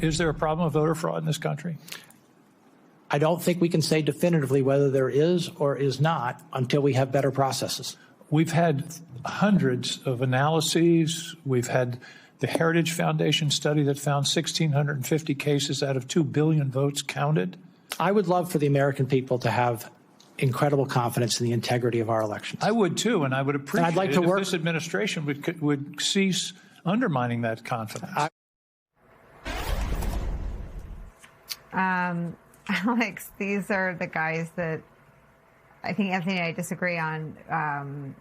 Is there a problem of voter fraud in this country? I don't think we can say definitively whether there is or is not until we have better processes. We've had hundreds of analyses. We've had the Heritage Foundation study that found 1,650 cases out of 2 billion votes counted. I would love for the American people to have incredible confidence in the integrity of our elections. I would too, and I would appreciate I'd like to work. If this administration would cease undermining that confidence. Alex, these are the guys that I think Anthony and I disagree on.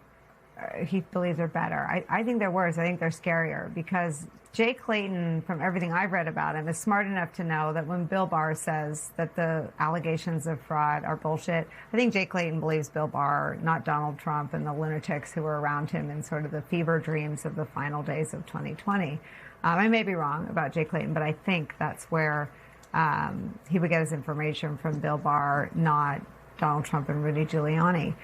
He believes they're better. I think they're worse. I think they're scarier because Jay Clayton, from everything I've read about him, is smart enough to know that when Bill Barr says that the allegations of fraud are bullshit, I think Jay Clayton believes Bill Barr, not Donald Trump and the lunatics who were around him in sort of the fever dreams of the final days of 2020. I may be wrong about Jay Clayton, but I think that's where he would get his information from Bill Barr, not Donald Trump and Rudy Giuliani.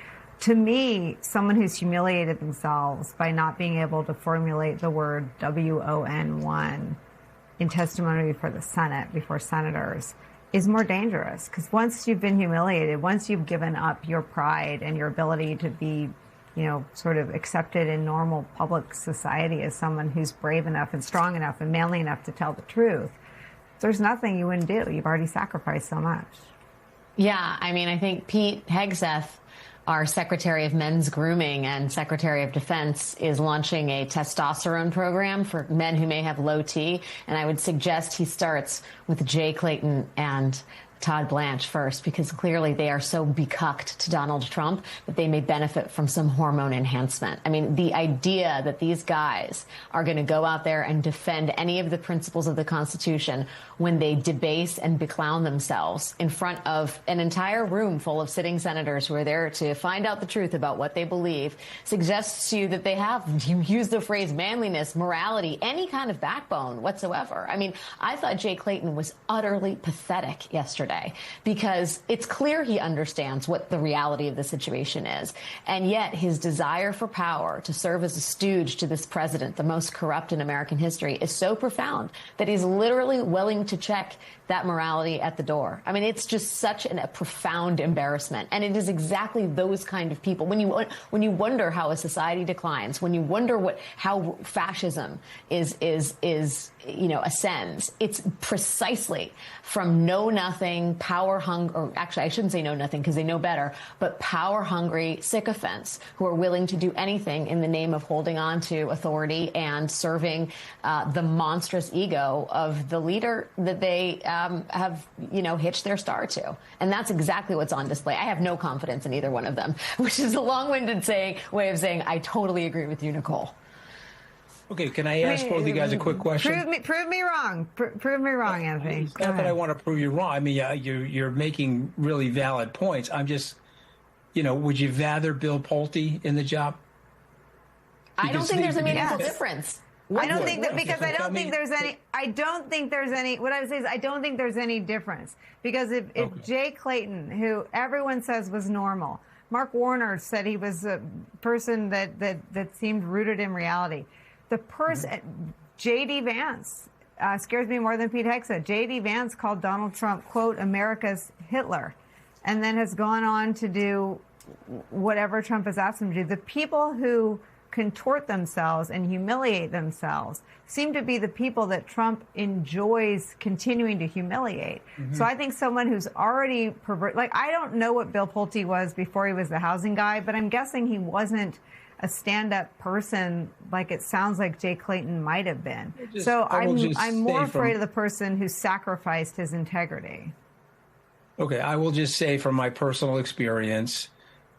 To me, someone who's humiliated themselves by not being able to formulate the word WON1 in testimony before the Senate, before senators, is more dangerous. Because once you've been humiliated, once you've given up your pride and your ability to be, you know, sort of accepted in normal public society as someone who's brave enough and strong enough and manly enough to tell the truth, there's nothing you wouldn't do. You've already sacrificed so much. Yeah, I mean, I think Pete Hegseth, our Secretary of Men's Grooming and Secretary of Defense, is launching a testosterone program for men who may have low T. And I would suggest he starts with Jay Clayton and Todd Blanche first, because clearly they are so becucked to Donald Trump that they may benefit from some hormone enhancement. I mean, the idea that these guys are going to go out there and defend any of the principles of the Constitution when they debase and beclown themselves in front of an entire room full of sitting senators who are there to find out the truth about what they believe suggests to you that they have, you use the phrase manliness, morality, any kind of backbone whatsoever. I mean, I thought Jay Clayton was utterly pathetic yesterday, because it's clear he understands what the reality of the situation is. And yet his desire for power to serve as a stooge to this president, the most corrupt in American history, is so profound that he's literally willing to check that morality at the door. I mean, it's just such a profound embarrassment. And it is exactly those kind of people. When you wonder how a society declines, when you wonder how fascism is ascends, it's precisely from know-nothing, power-hungry, or actually I shouldn't say know-nothing because they know better, but power-hungry sycophants who are willing to do anything in the name of holding on to authority and serving the monstrous ego of the leader that they have, hitched their star to. And that's exactly what's on display. I have no confidence in either one of them, which is a long-winded way of saying I totally agree with you, Nicole. Okay, can I ask both of you guys a quick question? Prove me wrong. Prove me wrong, Anthony. It's not that I want to prove you wrong. I mean, you're making really valid points. I'm just, would you rather Bill Pulte in the job? I don't think there's a meaningful difference. I don't think that, because I don't think there's any. I don't think there's any. What I would say is I don't think there's any difference, because if Jay Clayton, who everyone says was normal, Mark Warner said he was a person that seemed rooted in reality. The person, J.D. Vance, scares me more than Pete Hegseth. J.D. Vance called Donald Trump, quote, America's Hitler, and then has gone on to do whatever Trump has asked him to do. The people who contort themselves and humiliate themselves seem to be the people that Trump enjoys continuing to humiliate. Mm-hmm. So I think someone who's already I don't know what Bill Pulte was before he was the housing guy, but I'm guessing he wasn't a stand-up person like it sounds like Jay Clayton might have been. So I'm more afraid of the person who sacrificed his integrity. Okay, I will just say from my personal experience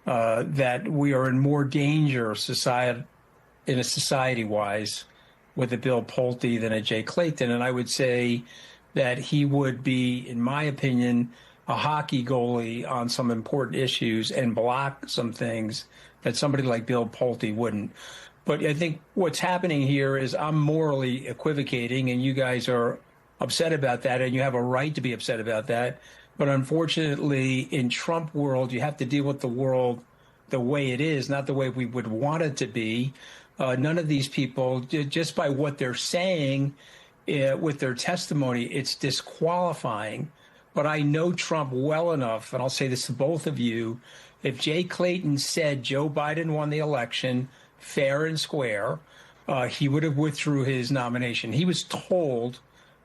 that we are in more danger society-wise with a Bill Pulte than a Jay Clayton. And I would say that he would be, in my opinion, a hockey goalie on some important issues and block some things that somebody like Bill Pulte wouldn't. But I think what's happening here is I'm morally equivocating, and you guys are upset about that, and you have a right to be upset about that. But unfortunately, in Trump world, you have to deal with the world the way it is, not the way we would want it to be. None of these people, just by what they're saying, with their testimony, it's disqualifying. But I know Trump well enough, and I'll say this to both of you. If Jay Clayton said Joe Biden won the election fair and square, he would have withdrew his nomination. He was told,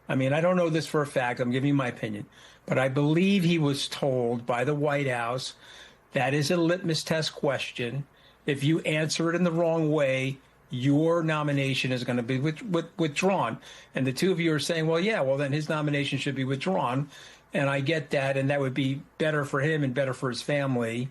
I mean, I don't know this for a fact, I'm giving you my opinion, but I believe he was told by the White House that is a litmus test question. If you answer it in the wrong way, your nomination is going to be withdrawn. And the two of you are saying, well, yeah, well, then his nomination should be withdrawn. And I get that, and that would be better for him and better for his family.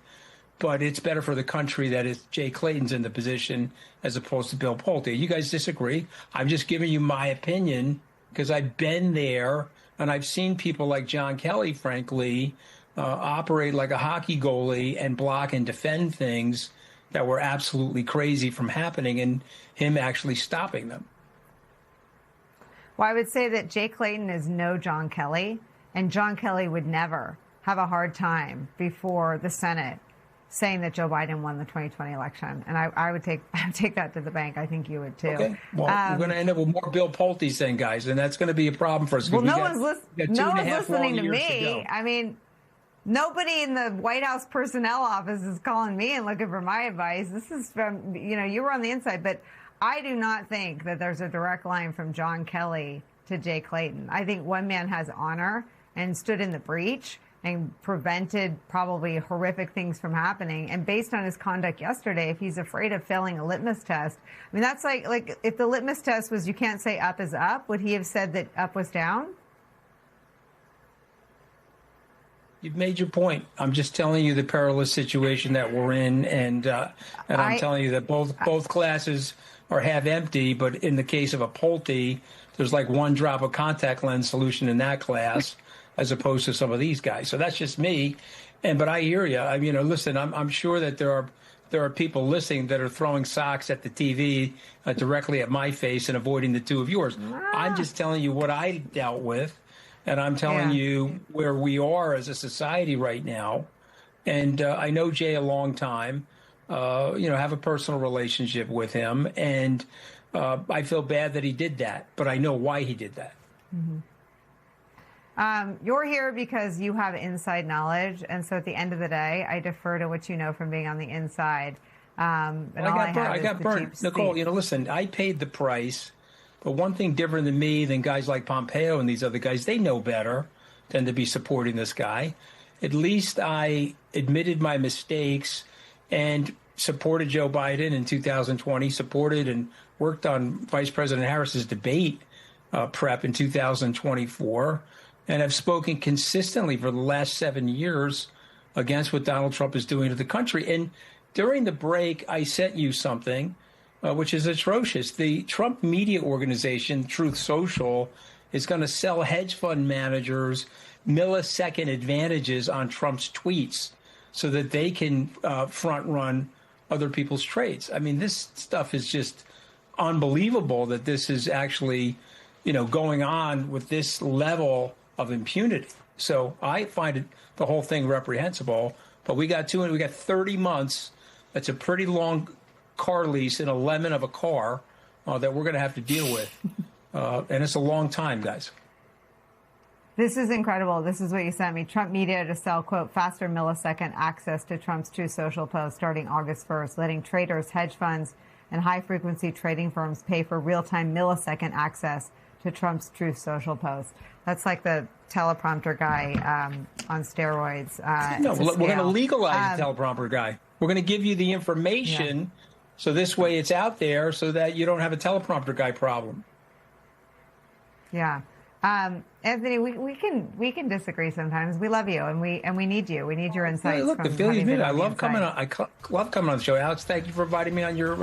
But it's better for the country that is Jay Clayton's in the position as opposed to Bill Pulte. You guys disagree? I'm just giving you my opinion because I've been there, and I've seen people like John Kelly, frankly, operate like a hockey goalie and block and defend things that were absolutely crazy from happening, and him actually stopping them. Well, I would say that Jay Clayton is no John Kelly, and John Kelly would never have a hard time before the Senate saying that Joe Biden won the 2020 election. And I would take that to the bank. I think you would too. Okay. Well, we're going to end up with more Bill Pulte's then, guys, and that's going to be a problem for us. Well, no one's listening to me. I mean, nobody in the White House personnel office is calling me and looking for my advice. This is from, you were on the inside, but I do not think that there's a direct line from John Kelly to Jay Clayton. I think one man has honor and stood in the breach and prevented probably horrific things from happening. And based on his conduct yesterday, if he's afraid of failing a litmus test, I mean, that's like if the litmus test was you can't say up is up, would he have said that up was down? You've made your point. I'm just telling you the perilous situation that we're in, and I'm telling you that both classes are half empty. But in the case of a Pulte, there's like one drop of contact lens solution in that class, as opposed to some of these guys. So that's just me. But I hear you. I mean, listen, I'm sure that there are people listening that are throwing socks at the TV directly at my face and avoiding the two of yours. I'm just telling you what I dealt with. And I'm telling you where we are as a society right now. And I know Jay a long time, have a personal relationship with him. And I feel bad that he did that, but I know why he did that. Mm-hmm. You're here because you have inside knowledge. And so at the end of the day, I defer to what you know from being on the inside. I got burned. Nicole, listen, I paid the price. But one thing different than me, than guys like Pompeo and these other guys, they know better than to be supporting this guy. At least I admitted my mistakes and supported Joe Biden in 2020, supported and worked on Vice President Harris's debate prep in 2024, and have spoken consistently for the last 7 years against what Donald Trump is doing to the country. And during the break, I sent you something which is atrocious. The Trump media organization, Truth Social, is going to sell hedge fund managers millisecond advantages on Trump's tweets so that they can front run other people's trades. I mean, this stuff is just unbelievable that this is actually, going on with this level of impunity. So I find the whole thing reprehensible. But we got 30 months. That's a pretty long car lease in a lemon of a car that we're going to have to deal with. And it's a long time, guys. This is incredible. This is what you sent me. Trump media to sell, quote, faster millisecond access to Trump's Truth Social post starting August 1st, letting traders, hedge funds, and high-frequency trading firms pay for real-time millisecond access to Trump's Truth Social post. That's like the teleprompter guy on steroids. No, we're going to legalize the teleprompter guy. We're going to give you the information. Yeah. So this way it's out there so that you don't have a teleprompter guy problem. Yeah. Anthony, we can disagree sometimes. We love you and we need you. We need your insights. Hey, look, the feeling's mutual. I love coming on. I love coming on the show. Alex, thank you for inviting me on your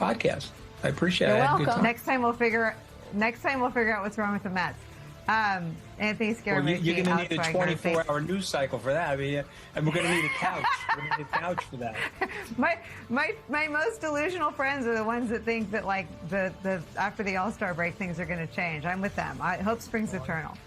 podcast. I appreciate it. You're welcome. Next time we'll figure out what's wrong with the Mets. Anthony Scaramucci. You're going to need a 24-hour news cycle for that. I mean, and we're going to need a couch. We're going to need a couch for that. My most delusional friends are the ones that think that like the after the All-Star break things are going to change. I'm with them. Hope springs eternal.